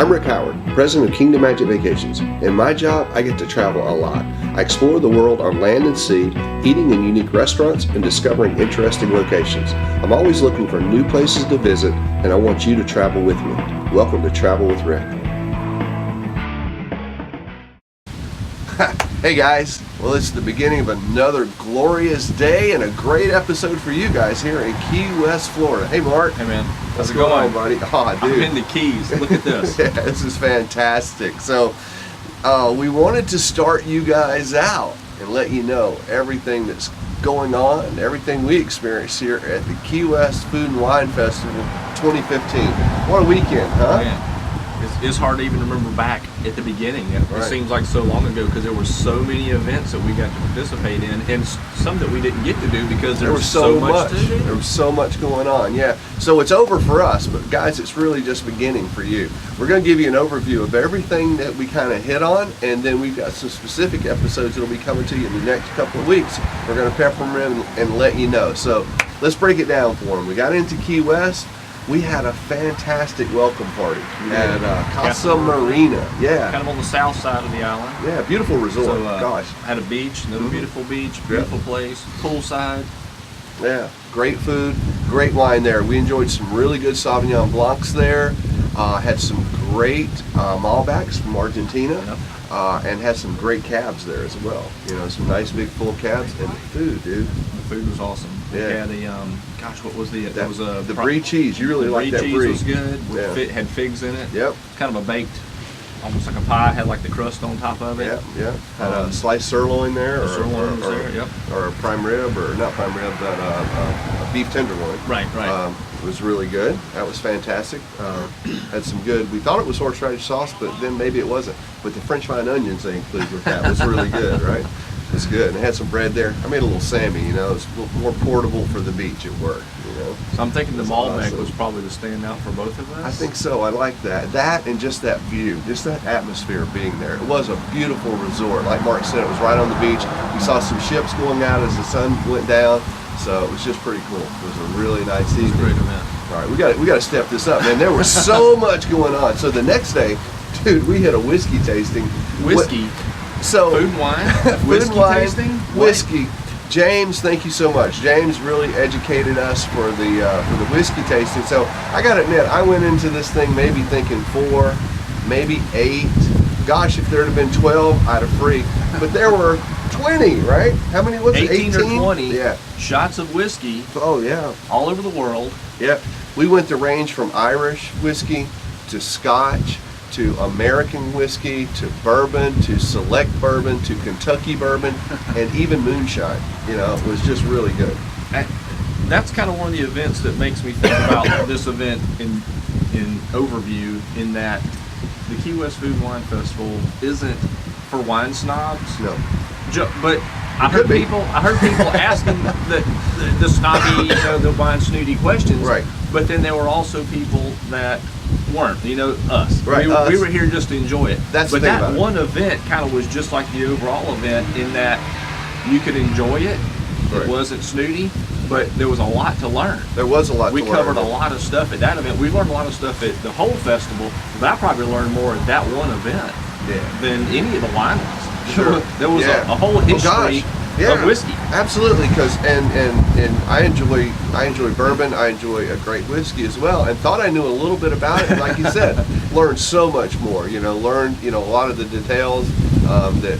I'm Rick Howard, president of Kingdom Magic Vacations. In my job, I get to travel a lot. I explore the world on land and sea, eating in unique restaurants and discovering interesting locations. I'm always looking for new places to visit, and I want you to travel with me. Welcome to Travel with Rick. Hey guys, well, it's the beginning of another glorious day and a great episode for you guys here in Key West, Florida. Hey Mark. Hey man, How's it going, buddy? Oh, dude. I'm in the Keys. Look at this. Yeah, this is fantastic. So we wanted to start you guys out and let you know everything that's going on, everything we experienced here at the Key West Food and Wine Festival 2015. What a weekend, huh? Man, it's hard to even remember back at the beginning. It Right. seems like so long ago because there were so many events that we got to participate in, and some that we didn't get to do because there was so much to do. There was so much going on, yeah. So it's over for us, but guys, it's really just beginning for you. We're going to give you an overview of everything that we kind of hit on, and then we've got some specific episodes that will be coming to you in the next couple of weeks. We're going to pepper them in and let you know. So let's break it down for them. We got into Key West. We had a fantastic welcome party at Casa Marina. Yeah. Kind of on the south side of the island. Yeah, beautiful resort. So, Gosh. had a beach, another beautiful beach, beautiful place, poolside. Yeah, great food, great wine there. We enjoyed some really good Sauvignon Blancs there. Had some great Malbecs from Argentina. Yep. And had some great cabs there as well. You know, some nice big full cabs and the food, dude. The food was awesome. Yeah. We had what was the? That was a the brie cheese. You really like that cheese brie. was good. Yeah. Had figs in it. Yep. It's kind of a baked, almost like a pie. Had like the crust on top of it. Yeah. Had a sliced sirloin there, sirloin was there. Yep. Or a prime rib, or not prime rib, but a beef tenderloin. Right. It was really good. That was fantastic. Had some good. We thought it was horseradish sauce, but then maybe it wasn't. But the French fine onions they included with that was really good, right? It was good. And it had some bread there. I made a little Sammy, you know. It's a little more portable for the beach at work, you know. So I'm thinking the That's Malbec awesome. was probably the standout for both of us. I think so. I like that. That and just that view, just that atmosphere of being there. It was a beautiful resort. Like Mark said, it was right on the beach. We saw some ships going out as the sun went down. So it was just pretty cool. It was a really nice evening. It was a great event. All right, we got to step this up, man. There was so much going on. So the next day, dude, we had a whiskey tasting. Whiskey. So Food and wine. food Whiskey and wine, tasting. whiskey. James, thank you so much. James really educated us for the whiskey tasting. So I got to admit, I went into this thing maybe thinking 4, maybe 8. Gosh, if there'd have been 12, I'd have freaked. But there were 20, right? How many was it? 18 or 20 Yeah. shots of whiskey Oh yeah. all over the world. Yep. We went to range from Irish whiskey to Scotch to American whiskey to bourbon to select bourbon to Kentucky bourbon and even moonshine. You know, it was just really good. That's kind of one of the events that makes me think about this event in overview, in that the Key West Food and Wine Festival isn't for wine snobs. No. But I heard people asking the snobby, the wine snooty questions. Right. But then there were also people that weren't. Us. Right, We us. were here just to enjoy it. That's the but thing that about it. one event kind of was just like the overall event in that you could enjoy it. Right. It wasn't snooty, but there was a lot to learn. There was a lot We to learn. covered a lot of stuff at that event. We learned a lot of stuff at the whole festival, but I probably learned more at that one event than any of the wine ones. Sure. There was Yeah. a whole history Yeah, of whiskey. Absolutely, because and I enjoy bourbon. I enjoy a great whiskey as well, and thought I knew a little bit about it. Like you said, learned so much more. Learned a lot of the details that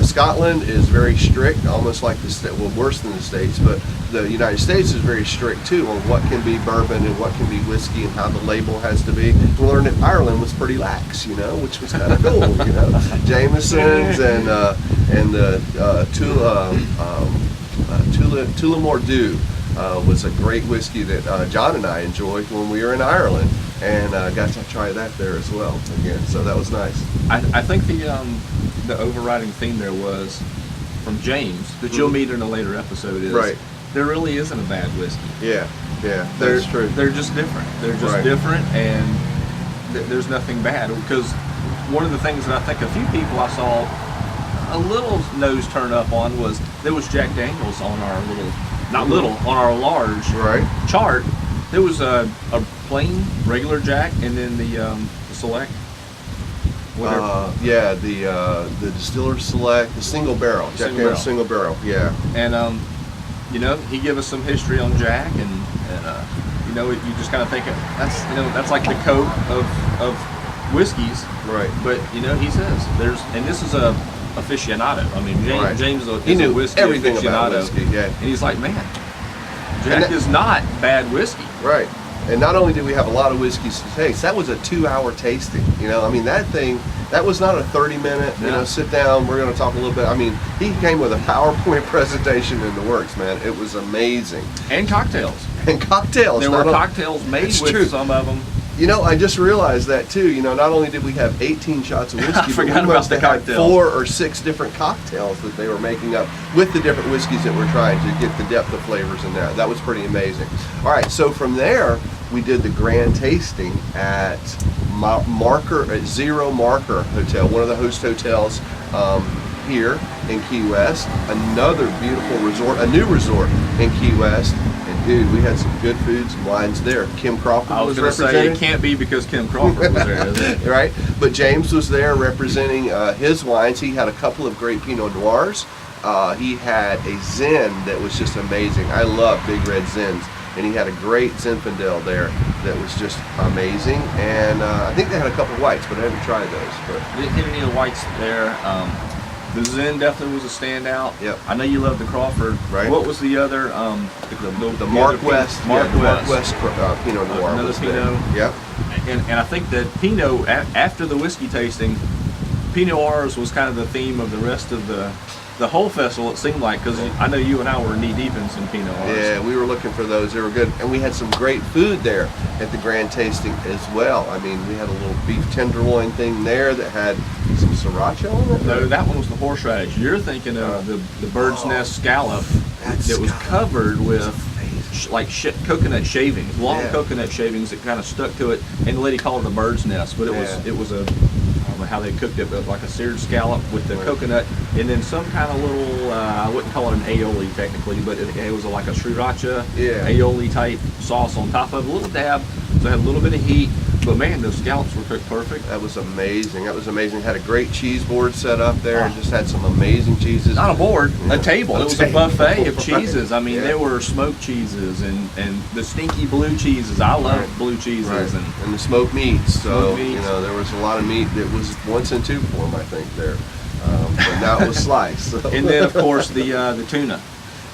Scotland is very strict, almost like the state. Well, worse than the States, but the United States is very strict too on what can be bourbon and what can be whiskey and how the label has to be. We learned that Ireland was pretty lax, which was kind of cool. Jameson's and the Tullamore Dew was a great whiskey that John and I enjoyed when we were in Ireland, and got to try that there as well again. So that was nice. I think the overriding theme there was from James that you'll meet in a later episode is Right. there really isn't a bad whiskey. Yeah, that's true. They're just different. They're just Right. different, and there's nothing bad. Because one of the things that I think a few people I saw a little nose turn up on was there was Jack Daniels on our on our large Right. chart. There was a plain, regular Jack, and then the Select. Whatever. Yeah, the Distiller Select, the single barrel, Jack Daniel's single barrel. Yeah. And you know, he gave us some history on Jack, and you know, you just kind of think that's like the Coke of whiskeys. Right. But you know, he says and this is a aficionado. I mean, James is he knew a whiskey everything aficionado. about whiskey. Yeah. And he's like, man, Jack is not bad whiskey. Right. And not only did we have a lot of whiskeys to taste, that was a 2-hour tasting. You know, I mean, that was not a 30-minute, you know, sit down, we're going to talk a little bit. I mean, he came with a PowerPoint presentation in the works, man. It was amazing. And cocktails. And cocktails. There were cocktails made with some of them. You know, I just realized that too. You know, not only did we have 18 shots of whiskey, but we about must the have had cocktails. 4 or 6 different cocktails that they were making up with the different whiskeys that we're trying to get the depth of flavors in there. That was pretty amazing. All right, so from there, we did the grand tasting at Zero Marker Hotel, one of the host hotels here in Key West. Another beautiful resort, a new resort in Key West. And dude, we had some good foods and wines there. Kim Crawford I was going to say it can't be because Kim Crawford was there, is it? Right, but James was there representing his wines. He had a couple of great Pinot Noirs. He had a Zin that was just amazing. I love big red Zins. And he had a great Zinfandel there that was just amazing. And I think they had a couple of whites, but I haven't tried those. But Didn't get any of the whites there. The Zen definitely was a standout. Yep. I know you love the Crawford. Right. What was the other? the Mark West, Mark West Pinot Noir another was Pinot. there. Yep. And I think that Pinot, after the whiskey tasting, Pinot Noirs was kind of the theme of the rest of the whole festival, it seemed like, because I know you and I were knee deep in some Pinot Noirs. Yeah, we were looking for those. They were good. And we had some great food there at the grand tasting as well. I mean, we had a little beef tenderloin thing there that had some sriracha on it. No, that one was the horseradish. You're thinking of the bird's nest scallop that was covered with coconut shavings, long coconut shavings that kind of stuck to it, and the lady called it a bird's nest, but it was a, I don't know how they cooked it, but like a seared scallop with the coconut, and then some kind of little, I wouldn't call it an aioli technically, but it was like a sriracha aioli type sauce on top of it, a little dab, so it had a little bit of heat. But man, those scallops were cooked perfect. That was amazing. That was amazing. Had a great cheese board set up there, and just had some amazing cheeses. Not a board, a table. It was a buffet of Right. cheeses. I mean, there were smoked cheeses and the stinky blue cheeses. I love blue cheeses and the smoked meats. So meats. you know, there was a lot of meat that was once in tube form, I think there, but now it was sliced. So. And then of course the tuna.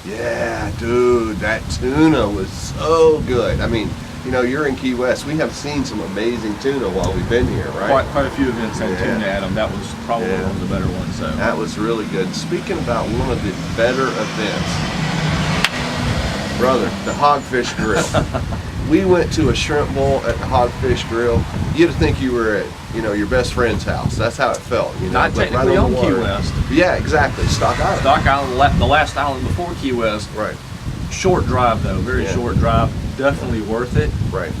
Yeah, dude, that tuna was so good. I mean, you know, you're in Key West. We have seen some amazing tuna while we've been here, right? Quite a few events had tuna at them. That was probably one of the better ones. So that was really good. Speaking about one of the better events, brother, the Hogfish Grill. We went to a shrimp bowl at the Hogfish Grill. You'd think you were at, you know, your best friend's house. That's how it felt. You know, not technically on Key West. Yeah, exactly. Stock Island. Stock Island, the last island before Key West. Right. Short drive though, very short drive. Definitely worth it. Right.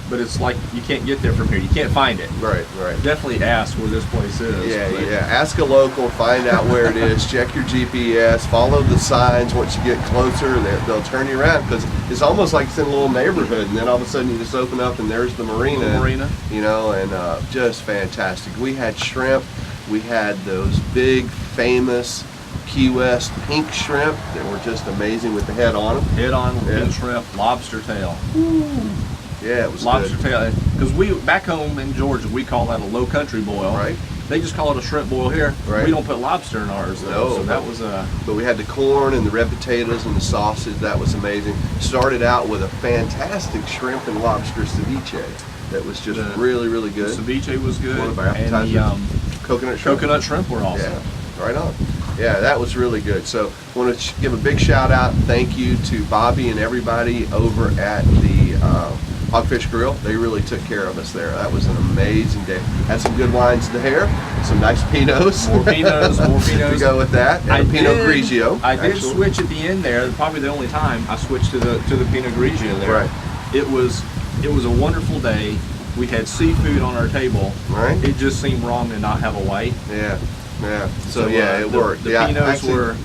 But it's like you can't get there from here. You can't find it. Right. Definitely ask where this place is. Yeah. Ask a local, find out where it is, check your GPS, follow the signs. Once you get closer, they'll turn you around, because it's almost like it's in a little neighborhood, and then all of a sudden you just open up and there's the marina. You know, and just fantastic. We had shrimp. We had those big, famous Key West pink shrimp that were just amazing with the head on them. Head on, pink shrimp, lobster tail. Yeah, it was lobster good. tail. Because we back home in Georgia, we call that a low country boil. Right. They just call it a shrimp boil here. Right. We don't put lobster in ours though. No, so that was a. But we had the corn and the red potatoes and the sausage. That was amazing. Started out with a fantastic shrimp and lobster ceviche. That was just really, really good. The ceviche was good. One of our appetizers. And the coconut shrimp were awesome. Yeah, right on. Yeah, that was really good. So I want to give a big shout out and thank you to Bobby and everybody over at the Hogfish Grill. They really took care of us there. That was an amazing day. Had some good wines there, some nice Pinots. More Pinots. To go with that. And a Pinot Grigio. I did switch at the end there. Probably the only time I switched to the Pinot Grigio there. Right. It was a wonderful day. We had seafood on our table. Right. It just seemed wrong to not have a white. Yeah. So yeah, it worked. The Pinots were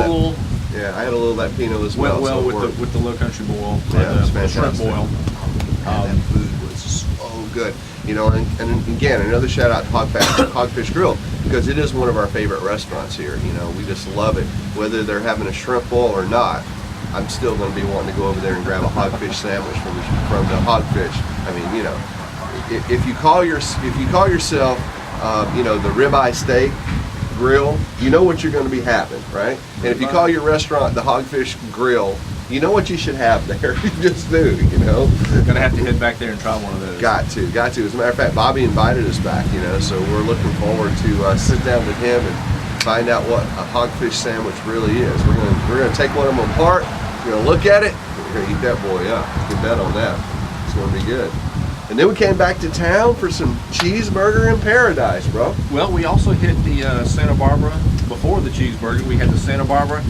cool. Yeah, I had a little of that Pinot as well. Went well with the low country boil, the shrimp boil. good. You know, and again, another shout out to Hogfish Grill, because it is one of our favorite restaurants here. You know, we just love it. Whether they're having a shrimp bowl or not, I'm still going to be wanting to go over there and grab a hogfish sandwich from the Hogfish. I mean, you know, if you call yourself, you know, the Ribeye Steak Grill, you know what you're going to be having, right? And if you call your restaurant the Hogfish Grill, you know what you should have there. You just do, you know. Gonna have to head back there and try one of those. Got to. As a matter of fact, Bobby invited us back, you know, so we're looking forward to sit down with him and find out what a hogfish sandwich really is. We're gonna take one of them apart. We're gonna look at it. And we're gonna eat that boy up. You can bet on that. It's gonna be good. And then we came back to town for some cheeseburger in paradise, bro. Well, we also hit the Santa Barbara before the cheeseburger. We had the Santa Barbara.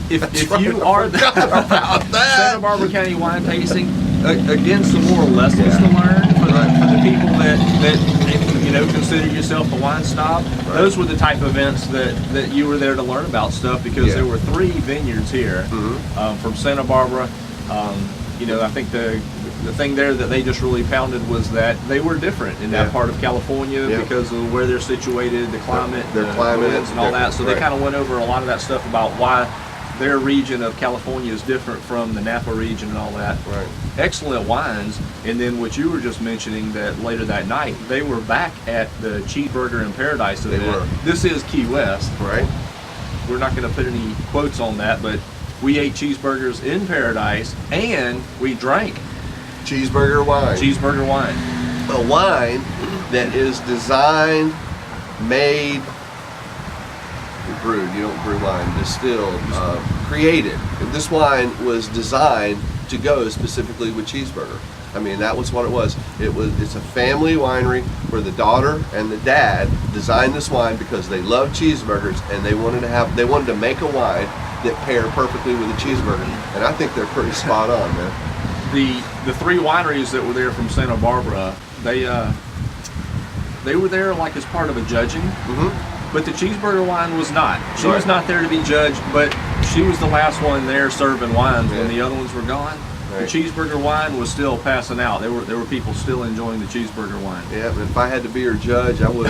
If you are the Santa Barbara County wine tasting, again, some more lessons to learn for the people that you know consider yourself a wine snob. Right. Those were the type of events that you were there to learn about stuff, because there were 3 vineyards here from Santa Barbara. You know, I think the thing there that they just really pounded was that they were different in that part of California because of where they're situated, the climate, their climate, winds and all that. So they kind of went over a lot of that stuff about why their region of California is different from the Napa region and all that. Right. Excellent wines. And then what you were just mentioning, that later that night, they were back at the Cheeseburger in Paradise event. They were. This is Key West. Right. We're not going to put any quotes on that, but we ate cheeseburgers in Paradise and we drank Cheeseburger wine. cheeseburger wine. A wine that is designed, made, brewed. You don't brew wine, distilled, created. This wine was designed to go specifically with cheeseburger. I mean, that was what it was. It's a family winery where the daughter and the dad designed this wine because they love cheeseburgers, and they wanted to make a wine that paired perfectly with a cheeseburger. And I think they're pretty spot on, man. The 3 wineries that were there from Santa Barbara, they were there like as part of a judging, but the cheeseburger wine was not. She was not there to be judged, but she was the last one there serving wines when the other ones were gone. Right. The cheeseburger wine was still passing out. There were people still enjoying the cheeseburger wine. Yeah, and if I had to be her judge, I would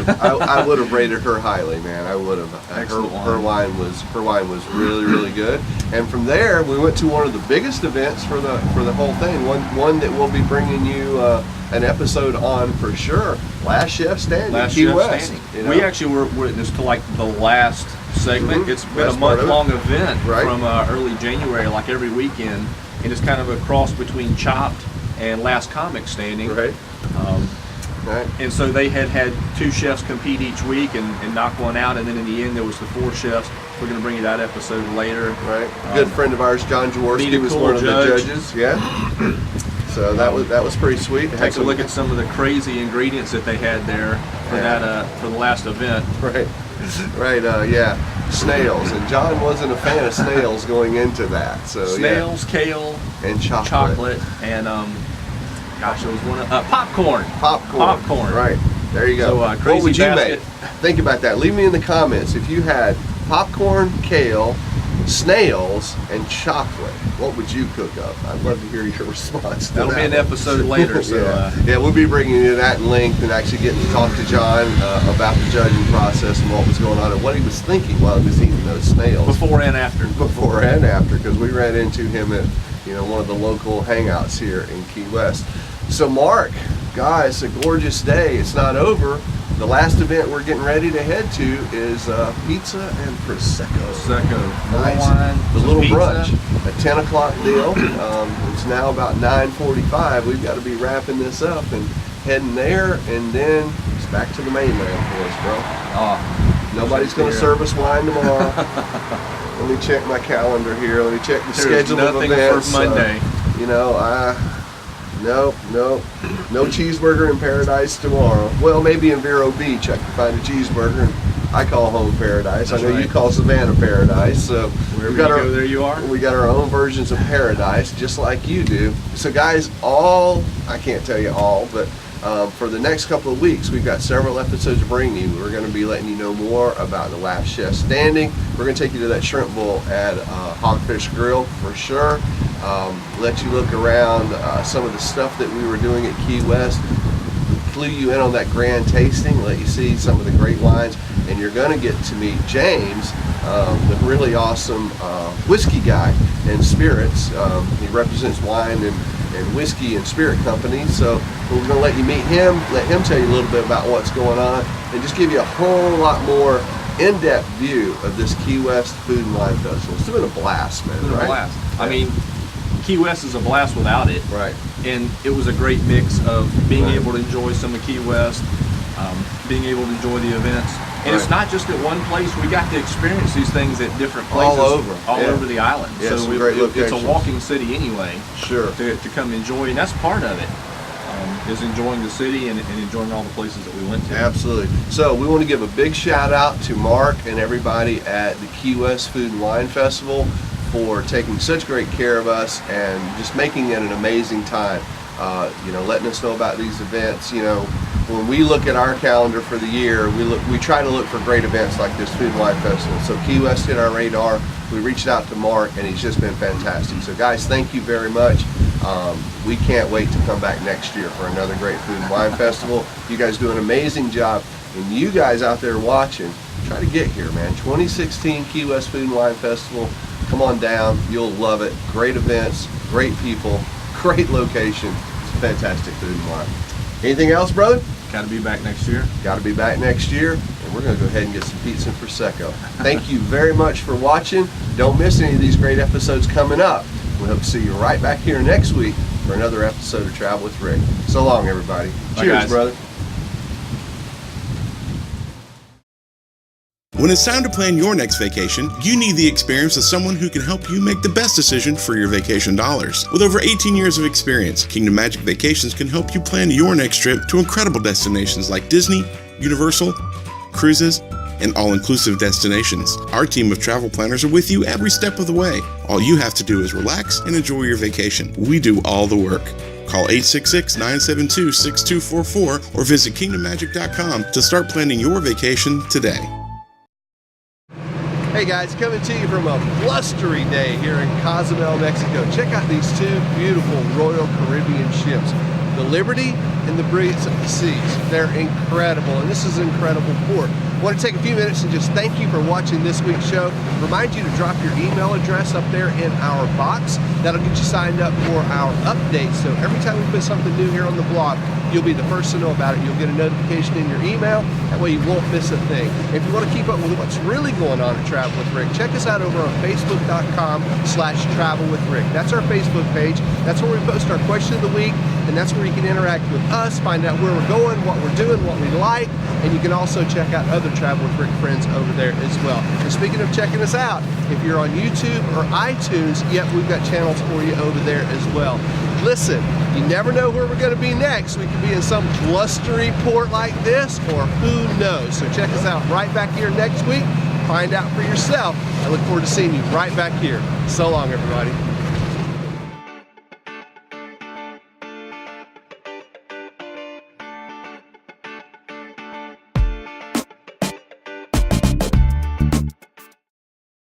have rated her highly, man. I would have. Excellent Her wine was really, really good. And from there, we went to one of the biggest events for the whole thing. One that we'll be bringing you an episode on for sure. Last Chef Standing, Key West. You know? We actually were witness to like the last segment. It's been a month-long event from early January, like every weekend. And it's kind of a cross between Chopped and Last Comic Standing. Right. And so they had 2 chefs compete each week and knock one out, and then in the end there was the 4 chefs. We're going to bring you that episode later. Right. Good friend of ours, John Jaworski, was one of the judges. Yeah. So that was pretty sweet. Take a look at some of the crazy ingredients that they had there for for the last event. Right. Right, yeah, snails, and John wasn't a fan of snails going into that. So snails, kale, and chocolate, and gosh, there was one popcorn. Popcorn. Right, there you go. So, what would you basket. make? Think about that. Leave me in the comments if you had popcorn, kale, snails, and chocolate. What would you cook up? I'd love to hear your response to That'll that. be an episode later. So yeah, we'll be bringing you that in length and actually getting to talk to John about the judging process and what was going on and what he was thinking while he was eating those snails. Before and after, because we ran into him at one of the local hangouts here in Key West. So Mark, guys, a gorgeous day. It's not over. The last event we're getting ready to head to is pizza and prosecco. Nice. Wine, the little pizza. Brunch, a 10 o'clock deal. It's now about 9:45. We've got to be wrapping this up and heading there, and then it's back to the mainland for us, bro. Oh, nobody's going to serve us wine tomorrow. Let me check my calendar here. Let me check the schedule of events. For Monday. Nope. No cheeseburger in Paradise tomorrow. Well, maybe in Vero Beach I can find a cheeseburger, and I call home Paradise. That's I know right. You call Savannah Paradise. So wherever you go, there you are. We got our own versions of Paradise, just like you do. So guys, I can't tell you all, but for the next couple of weeks, we've got several episodes to bring you. We're going to be letting you know more about the Last Chef Standing. We're going to take you to that shrimp bowl at Hogfish Grill for sure. Let you look around some of the stuff that we were doing at Key West. flew you in on that grand tasting, let you see some of the great wines, and you're going to get to meet James, the really awesome whiskey guy and spirits. He represents wine and whiskey and spirit companies. So we're going to let you meet him, let him tell you a little bit about what's going on, and just give you a whole lot more in-depth view of this Key West Food and Wine Festival. It's been a blast, man. It's been right? a blast. I mean, Key West is a blast without it. Right. And it was a great mix of being Right. able to enjoy some of Key West, being able to enjoy the events. And it's Right. not just at one place. We got to experience these things at different places. All over. The island. Yeah, so some great it's a locations. walking city anyway. Sure. To come enjoy, and that's part of it, is enjoying the city and enjoying all the places that we went to. Absolutely. So we want to give a big shout out to Mark and everybody at the Key West Food and Wine Festival for taking such great care of us and just making it an amazing time. Letting us know about these events. When we look at our calendar for the year, we try to look for great events like this Food and Wine Festival. So Key West hit our radar. We reached out to Mark, and he's just been fantastic. So guys, thank you very much. We can't wait to come back next year for another great Food and Wine Festival. You guys do an amazing job, and you guys out there watching, try to get here, man. 2016 Key West Food and Wine Festival. Come on down. You'll love it. Great events, great people, great location. It's fantastic food and wine. Anything else, brother? Got to be back next year. Got to be back next year, and we're going to go ahead and get some pizza and Prosecco. Thank you very much for watching. Don't miss any of these great episodes coming up. We hope to see you right back here next week for another episode of Travel with Rick. So long, everybody. Bye, Cheers, guys. brother. When it's time to plan your next vacation, you need the experience of someone who can help you make the best decision for your vacation dollars. With over 18 years of experience, Kingdom Magic Vacations can help you plan your next trip to incredible destinations like Disney, Universal, cruises, and all-inclusive destinations. Our team of travel planners are with you every step of the way. All you have to do is relax and enjoy your vacation. We do all the work. Call 866-972-6244 or visit kingdommagic.com to start planning your vacation today. Hey guys, coming to you from a blustery day here in Cozumel, Mexico. Check out these two beautiful Royal Caribbean ships, the Liberty and the Brilliance of the Seas. They're incredible, and this is an incredible port. I want to take a few minutes and just thank you for watching this week's show. Remind you to drop your email address up there in our box. That'll get you signed up for our updates. So every time we put something new here on the blog, you'll be the first to know about it. You'll get a notification in your email. That way you won't miss a thing. If you want to keep up with what's really going on at Travel with Rick, check us out over on Facebook.com/Travel with Rick. That's our Facebook page. That's where we post our question of the week, and that's where you can interact with us, find out where we're going, what we're doing, what we like, and you can also check out other Travel with Rick friends over there as well. And speaking of checking us out, if you're on YouTube or iTunes, yep, we've got channels for you over there as well. Listen, you never know where we're going to be next. We could be in some blustery port like this, or who knows. So check us out right back here next week. Find out for yourself. I look forward to seeing you right back here. So long, everybody.